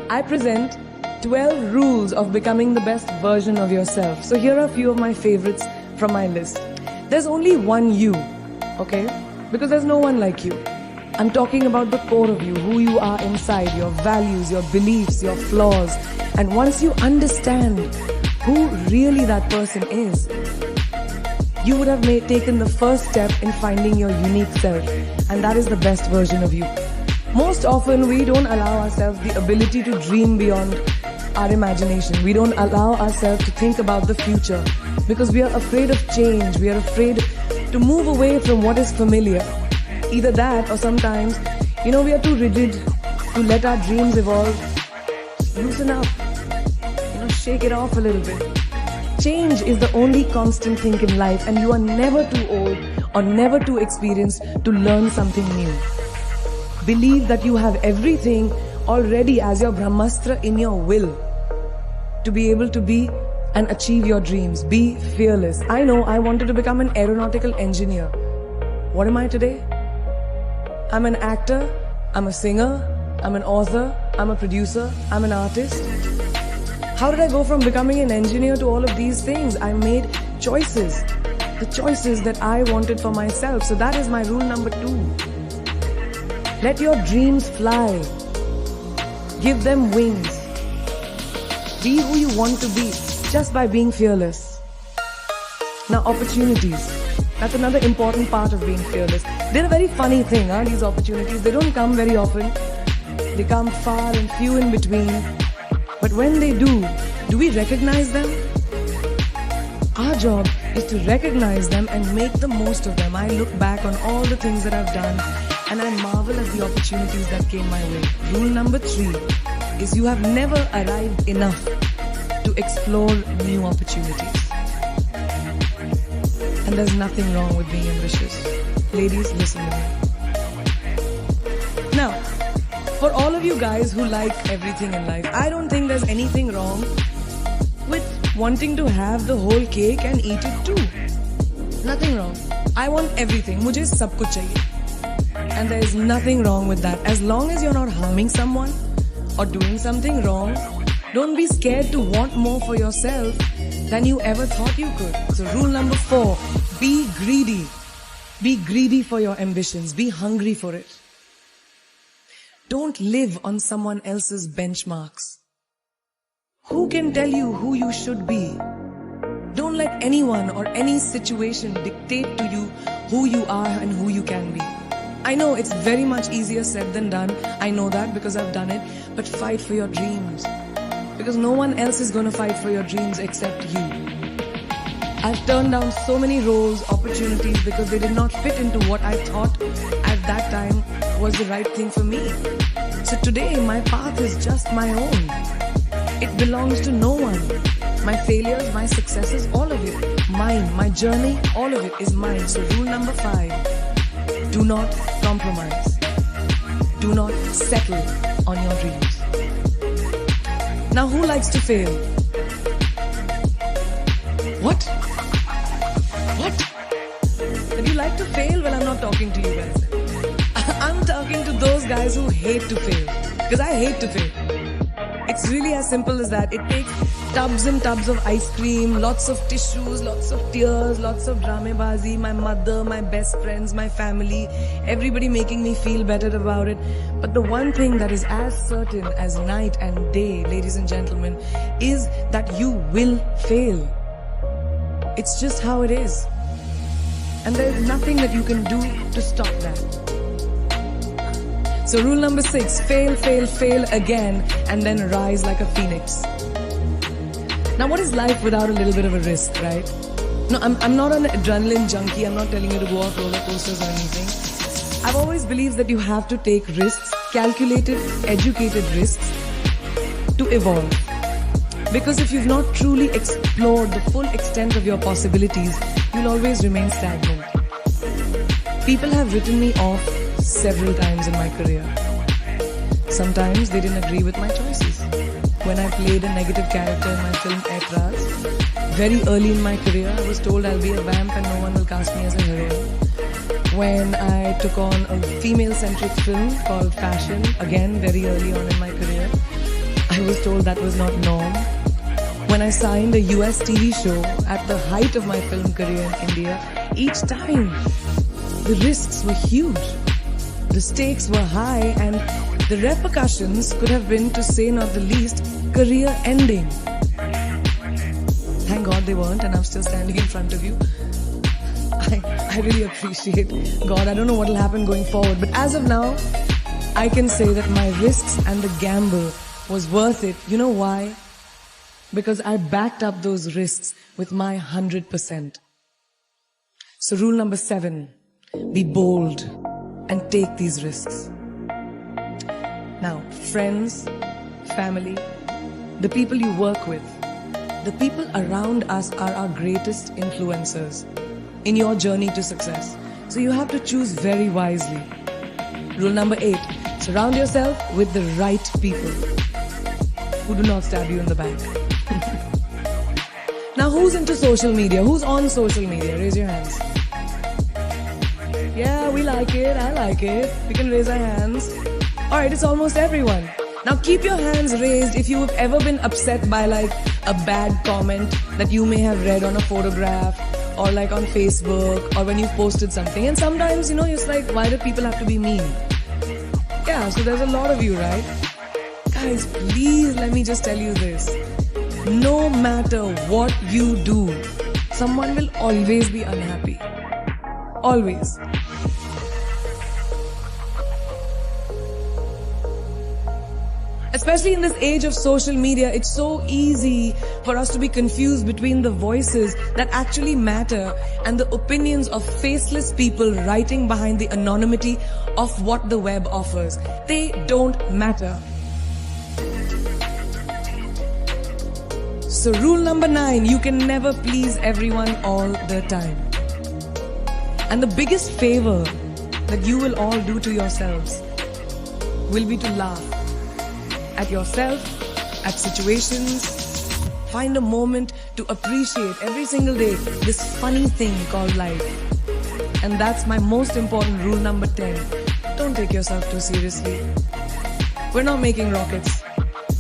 I present 12 rules of becoming the best version of yourself. So here are a few of my favorites from my list. There's only one you, okay? Because there's no one like you. I'm talking about the core of you, who you are inside, your values, your beliefs, your flaws. And once you understand who really that person is, you would have taken the first step in finding your unique self. And that is the best version of you. Most often, we don't allow ourselves the ability to dream beyond our imagination. We don't allow ourselves to think about the future because we are afraid of change. We are afraid to move away from what is familiar. Either that or sometimes, we are too rigid to let our dreams evolve. Loosen up. Shake it off a little bit. Change is the only constant thing in life, and you are never too old or never too experienced to learn something new. Believe that you have everything already as your Brahmastra in your will to be able to be and achieve your dreams. Be fearless. I know I wanted to become an aeronautical engineer. What am I today? I'm an actor, I'm a singer, I'm an author, I'm a producer, I'm an artist. How did I go from becoming an engineer to all of these things? I made choices. The choices that I wanted for myself. So that is my rule number 2. Let your dreams fly. Give them wings. Be who you want to be just by being fearless. Now, opportunities. That's another important part of being fearless. They're a very funny thing, these opportunities. They don't come very often. They come far and few in between. But when they do we recognize them? Our job is to recognize them and make the most of them. I look back on all the things that I've done and I marvel at the opportunities that came my way. Rule number 3 is you have never arrived enough to explore new opportunities. And there's nothing wrong with being ambitious. Ladies, listen to me. Now, for all of you guys who like everything in life, I don't think there's anything wrong with wanting to have the whole cake and eat it too. Nothing wrong. I want everything. Mujhe sab kuch chahiye. And there is nothing wrong with that. As long as you're not harming someone or doing something wrong, don't be scared to want more for yourself than you ever thought you could. So rule number 4, be greedy. Be greedy for your ambitions. Be hungry for it. Don't live on someone else's benchmarks. Who can tell you who you should be? Don't let anyone or any situation dictate to you who you are and who you can be. I know it's very much easier said than done. I know that because I've done it. But fight for your dreams. Because no one else is going to fight for your dreams except you. I've turned down so many roles, opportunities because they did not fit into what I thought at that time was the right thing for me. So today my path is just my own. It belongs to no one. My failures, my successes, all of it, mine. My journey, all of it is mine. So rule number 5, do not compromise. Do not settle on your dreams. Now, who likes to fail? What? If you like to fail, well, I'm not talking to you guys. I'm talking to those guys who hate to fail. Because I hate to fail. It's really as simple as that. It takes tubs and tubs of ice cream, lots of tissues, lots of tears, lots of dramabazi, my mother, my best friends, my family, everybody making me feel better about it. But the one thing that is as certain as night and day, ladies and gentlemen, is that you will fail. It's just how it is. And there is nothing that you can do to stop that. So rule number 6, fail, fail, fail again, and then rise like a phoenix. Now, what is life without a little bit of a risk, right? No, I'm not an adrenaline junkie. I'm not telling you to go off roller coasters or anything. I've always believed that you have to take risks, calculated, educated risks, to evolve. Because if you've not truly explored the full extent of your possibilities, you'll always remain stagnant. People have written me off several times in my career. Sometimes they didn't agree with my choices. When I played a negative character in my film Kdrama, very early in my career, I was told I'll be a vamp and no one will cast me as a heroine. when I took on a female-centric film called Fashion, again very early on in my career. I was told that was not norm. When I signed a US TV show at the height of my film career in India, each time the risks were huge. The stakes were high and the repercussions could have been, to say not the least, career ending. Thank God they weren't, and I'm still standing in front of you. I really appreciate God. I don't know what will happen going forward, but as of now, I can say that my risks and the gamble was worth it. You know why? Because I backed up those risks with my 100%. So rule number 7, be bold and take these risks. Now, friends, family, the people you work with, the people around us are our greatest influencers in your journey to success. So you have to choose very wisely. Rule number 8, surround yourself with the right people who do not stab you in the back. Now, who's into social media? Who's on social media? Raise your hands. Yeah, we like it. I like it. We can raise our hands. Alright, it's almost everyone. Now keep your hands raised if you have ever been upset by like a bad comment that you may have read on a photograph or like on Facebook or when you've posted something. And sometimes, you know, it's like, why do people have to be mean? Yeah, so there's a lot of you, right? Guys, please let me just tell you this. No matter what you do, someone will always be unhappy. Always. Especially in this age of social media, it's so easy for us to be confused between the voices that actually matter and the opinions of faceless people writing behind the anonymity of what the web offers. They don't matter. So rule number 9, you can never please everyone all the time. And the biggest favor that you will all do to yourselves will be to laugh at yourself, at situations. Find a moment to appreciate every single day this funny thing called life. And that's my most important rule number 10. Don't take yourself too seriously. We're not making rockets.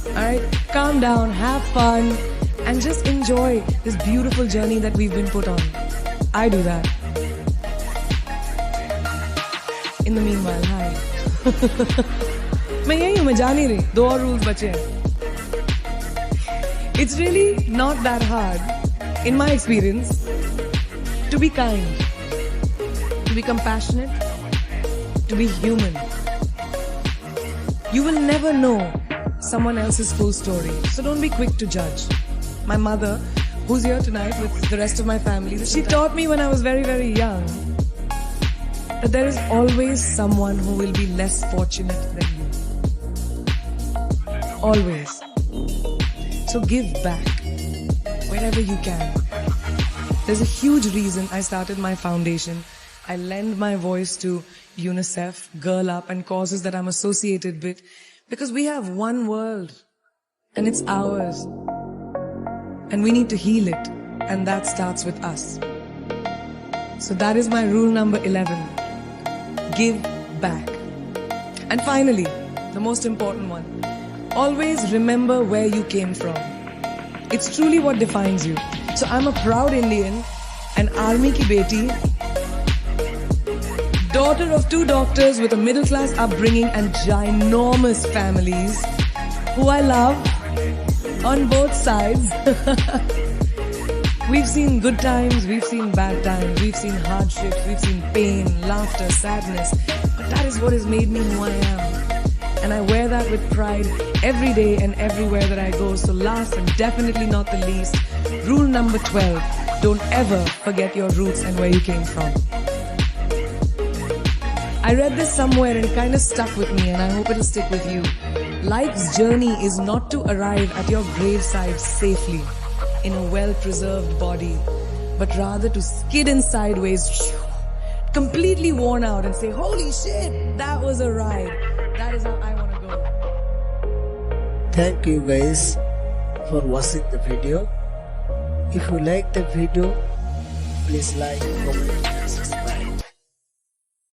Alright? Calm down, have fun, and just enjoy this beautiful journey that we've been put on. I do that. In the meanwhile, hi. मैं यही हूँ, मैं जा नहीं रही. 2 और rules बचे हैं. It's really not that hard, in my experience, to be kind, to be compassionate, to be human. You will never know someone else's full story, so don't be quick to judge. My mother, who's here tonight with the rest of my family, she taught me when I was very, very young that there is always someone who will be less fortunate than you. Always. So give back wherever you can. There's a huge reason I started my foundation. I lend my voice to UNICEF, Girl Up, and causes that I'm associated with, because we have one world and it's ours. And we need to heal it, and that starts with us. So that is my rule number 11. Give back. And finally, the most important one. Always remember where you came from. It's truly what defines you. So I'm a proud Indian, an army ki beti, daughter of 2 doctors with a middle-class upbringing and ginormous families, who I love on both sides. We've seen good times, we've seen bad times, we've seen hardships, we've seen pain, laughter, sadness. But that is what has made me who I am. And I wear that with pride every day and everywhere that I go. So last and definitely not the least, rule number 12. Don't ever forget your roots and where you came from. I read this somewhere and it kind of stuck with me, and I hope it'll stick with you. Life's journey is not to arrive at your graveside safely in a well-preserved body, but rather to skid in sideways, completely worn out, and say, holy shit, that was a ride. That is how I want to go. Thank you guys for watching the video. If you like the video, please like, comment,